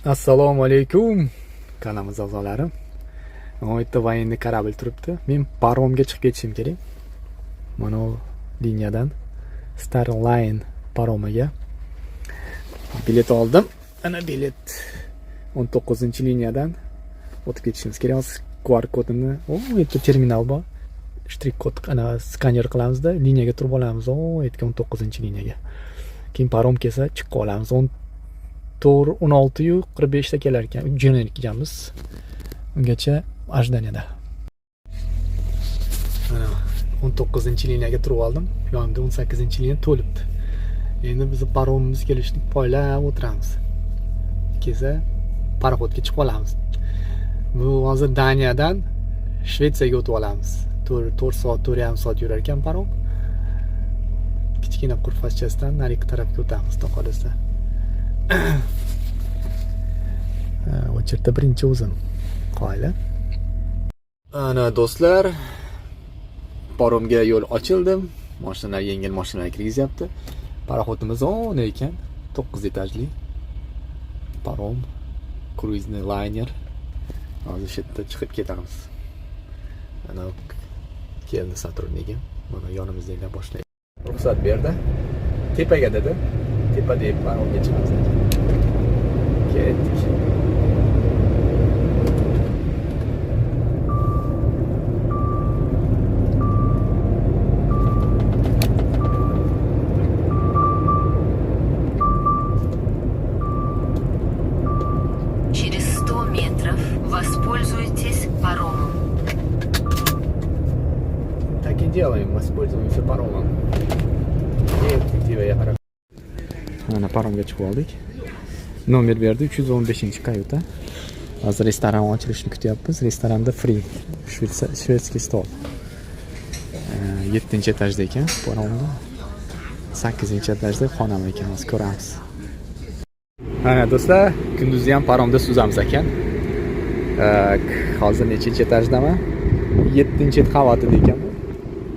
Assalomu alaykum kanalimiz a'zolari. Bu yerda voyenniy kорабль turibdi. Men paromga chiqib ketishim kerak. Mana bu liniyadan Starline paromiga bilet oldim. Ana bilet 19-liniyadan o'tib ketishimiz kerak. Hozir QR kodini, u yerda terminal bor. Shtrik kod ana skaner qilamizda, liniyaga turib olamiz. O, yerga 19-liniyaga. Keyin parom kelsa chiqib olamiz. 16:45 kelar ekan. Jo'nayotganmiz. Ungacha ajdaniyada. Mana 19-liniyaga turib oldim. Yonimda 18-liniya to'libdi. Endi biz paromimiz kelishni poylab o'tiramiz. Kelsa paroxodga chiqib olamiz. Bu hozir Daniyadan Shvetsiyaga o'tib olamiz. 4 soat, 4,5 soat yurar ekan parom. Kichkina qurfashchasidan narigi tarafga o'tamiz, to'qolasa. O'chirda birinchi o'zim. Qoyla. Ana do'stlar, paromga yo'l ochildim. Mashinalar, yengil mashinalar kirgizyapti. Paroxodimiz o'n ekan, 9 etajli parom, kruizniy layner. Hozir shu yerda chiqib ketamiz. Ana keldi sotrudniki. Mana yonimizda boshlaydi. Ruxsat berdi. Tepaga dedi. Tepa deb paromga chiqamiz. Ketdik. Через 100 метров воспользуйтесь паромом. Так и делаем, воспользуемся паромом. Ketdik qarab. Mana paromga chiqib oldik. Nomer berdi 315-kayuta. Hozir restoran ochilishini kutyapmiz. Restoranda free. Shvedskiy stol. 7-etajda ekan paromda. 8-etajda xonam ekan, hozir ko'ramiz. Mana do'stlar, kunduzi ham paromda suzamiz ekan. Hozir nechinchi etajdaman? 7-qavatida ekan bu.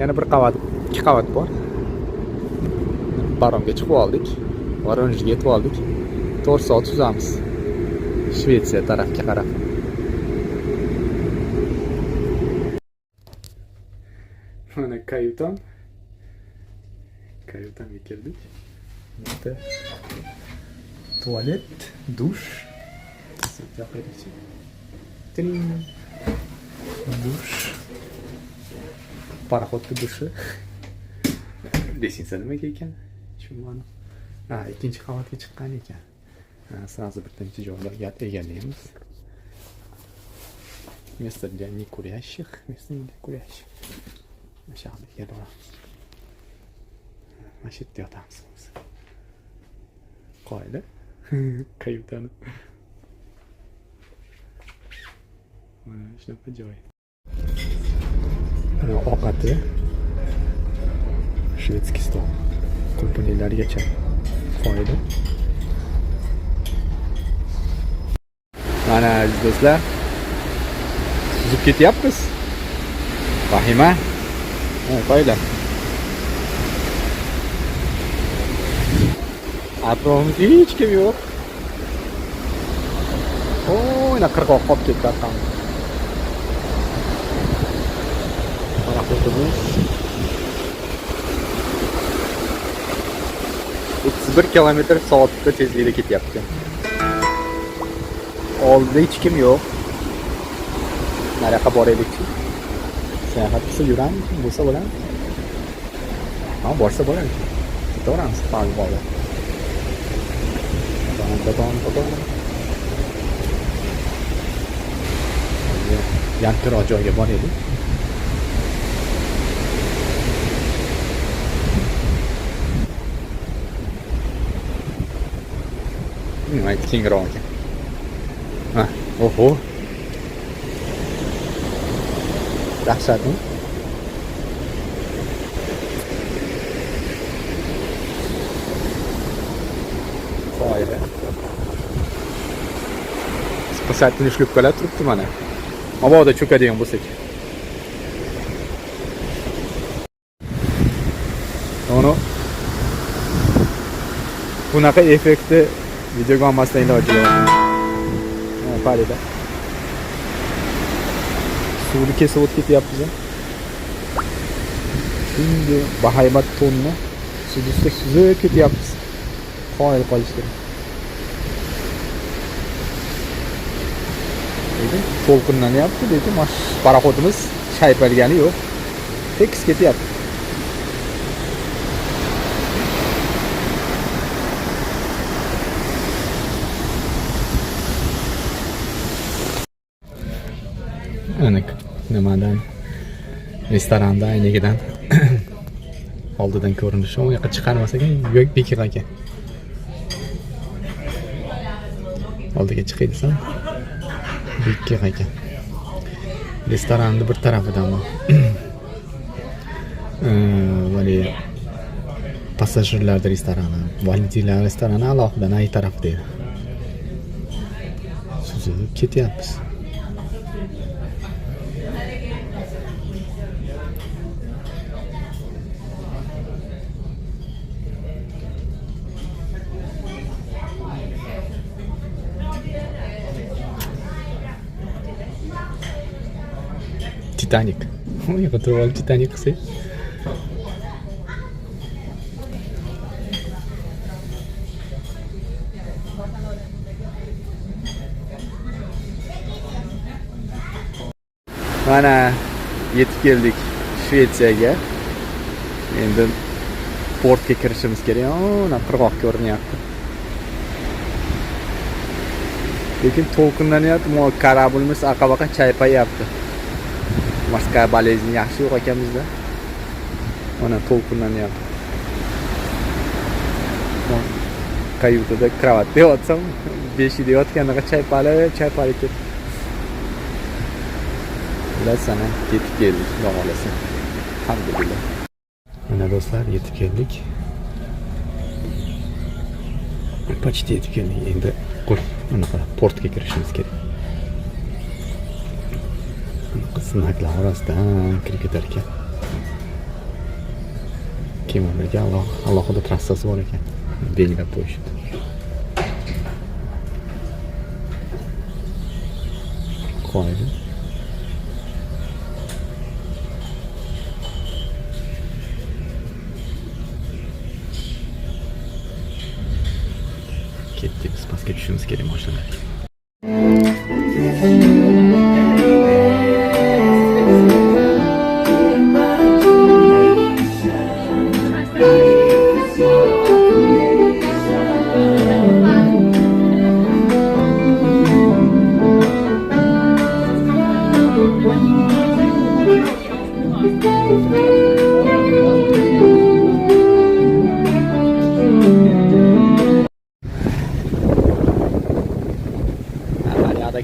Yana bir qavat, 2 qavat bor. Paromga chiqib oldik. Voronejga yetib oldik. 4 soat suzamiz. Shvetsiya tarafga qarab. Mana kayutam. Kayutamga keldik. Bitta tualet, dush. Dush. Paroxodda dushi. Lesinsa nimaga ekan? Tushunmadim. Ikkinchi qavatga chiqqan ekan. Sразу birinchi joylarga egallaymiz. Место для некурящих, место для курящих. Mashaqda kelamiz. Mana shu yerda yotamiz. Qoyda. Kayutani. Mana shunaqa joy. Ovqati shvedskiy stol. Qulpunilargacha qo'ydi. Mana aziz do'stlar, suzib ketyapmiz. Vahima. Qo'ylar. Atrofimizda hech kim yo'q. O'yna qirg'oq qolib ketdi ham. Paroxodimiz 31 km/soatda tezlikda ketyapti. Oldida hech kim yo'q. Nariyoqqa boraylik-chi. Sayohat qilsa yuramiz, bo'lsa bo'ladi. Ha, borsa bo'ladi. Ketaveramiz, pal bola. Don. Yanqiroq joyga boraylik. Nimaga kengroq ekan? Oho. Dahshatmi? Qo'ydi. Spasatni ushlab qolib turibdi mana. Mabodo cho'kadigan bo'lsak. Ono bunaqa effektni videoga olmasdan iloji yo'q. Chaypalida. Suvni kesib o'tib ketyapmiz. Shunday bahaybat tonni suvni ustida suzib ketyapmiz. Qoyil qolish kerak. To'lqinlanyapti, lekin mana paraxodimiz chaypalgani yo'q. Tekis ketyapti. Ana nimadan restoranda aynigidan oldidan ko'rinishi u yoqqa chiqarmas ekan, bekik ekan. Oldiga chiqay desam bekik ekan. Restoranning bir tarafidan vali passajirlar restorani, validiylar restorani alohida nay tarafda edi. Suzib ketyapmiz. Titanic. O yoqqa turib olib Titanic qilsak. Mana yetib keldik Shvetsiyaga. Endi portga kirishimiz kerak. Mana qirg'oq ko'rinyapti. Lekin to'lqinlanyapti, kорабльimiz aqabaqa chaypayapti. Morskaya bolezni yaxshi yo'q ekanmizda. Mana to'lqinlanyapti. Kayutada kravatda yotsam, beshikda yotganida chaypalib ketdi. Bilasana, yetib keldik, xudo xolasa. Alhamdulillah. Mana do'stlar, yetib keldik. Почти yetib keldik. Endi bunaqa portga kirishimiz kerak. Sinaklar orasidan kirib ketar ekan. Kemalarga alohida trassasi bor ekan. Belgilab qo'yishdi. Qo'ydi. Ketdik, biz pastga tushishimiz kerak mashinalarga.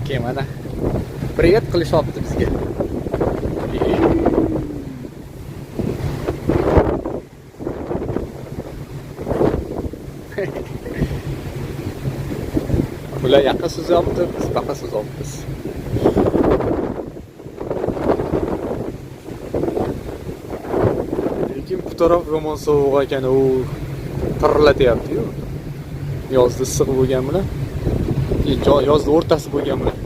Kemada привет qilishyapti bizga. Ular yaqqa suzyapti, biz baqa suzyapmiz. Lekin bu taraf yomon sovuq ekan, u tirlatyapti-yu. Yozda issiq bo'lgan bilan, yozda o'rtasi bo'lgan bilan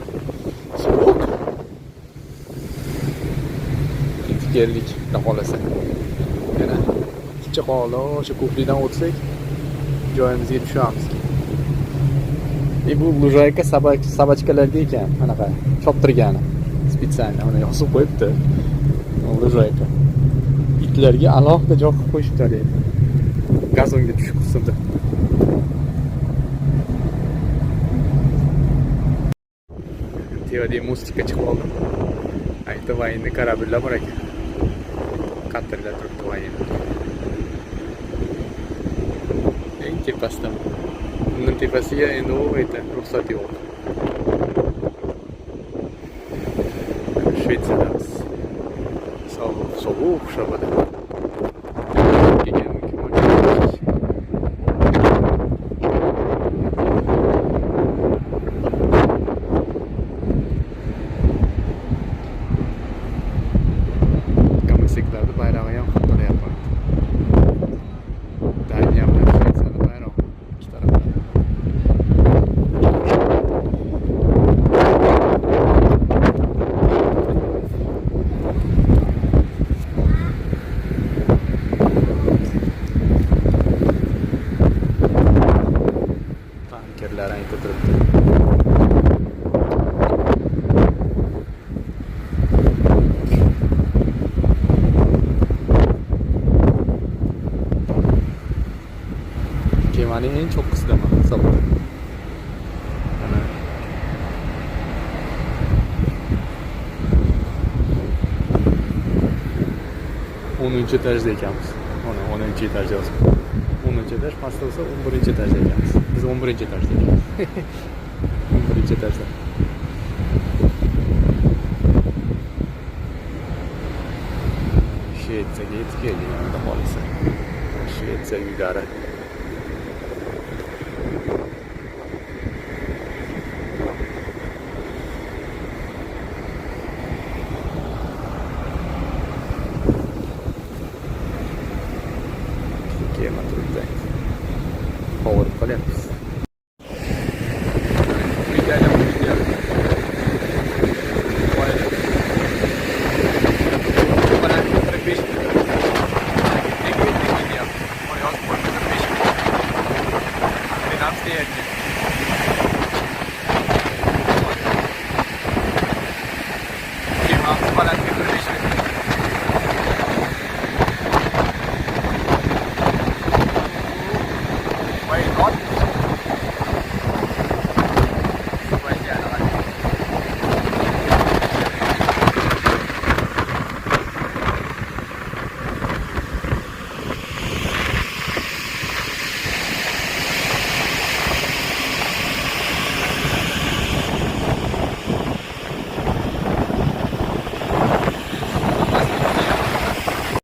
sovuq. Yetib keldik, xudo xolasa. Yana kichik qoldi, o'sha ko'prikdan o'tsak, joyimizga tushamiz. Bu lujayka sabachkalarga ekan, anaqa choptirgani. Spitsiyani mana yozib qo'yibdi. Lujayka. Itlarga alohida joy qilib qo'yishibdi edi. Gazonga tushib qildi. Tevada mustika chiqib oldim. Aytib vayinni kорабльlar bor ekan. Katerlar turibdi vayinni. Eng tepasidan. Bundan tepasiga endi u aytdi, ruxsat yo'q. Shvetsiyadamiz. Sovuq shabada. Kamasliklarda bayrog'i ham qotiralyapti. Daniya bilan Shvetsiyada bayroq ikki tarafda. turibdi. Kemaning eng cho'qqisidaman hisobda. Mana 10-chi etajda ekanmiz. Mana 10-chi etaj yozib. 10-chi etaj pastda bo'lsa 11-chi etajda ekanmiz. Biz 11-chi etajda ekanmiz. 11-chi etajda. Shvetsaga yetib keldik endi xohlasa. Shvetsiya uylari.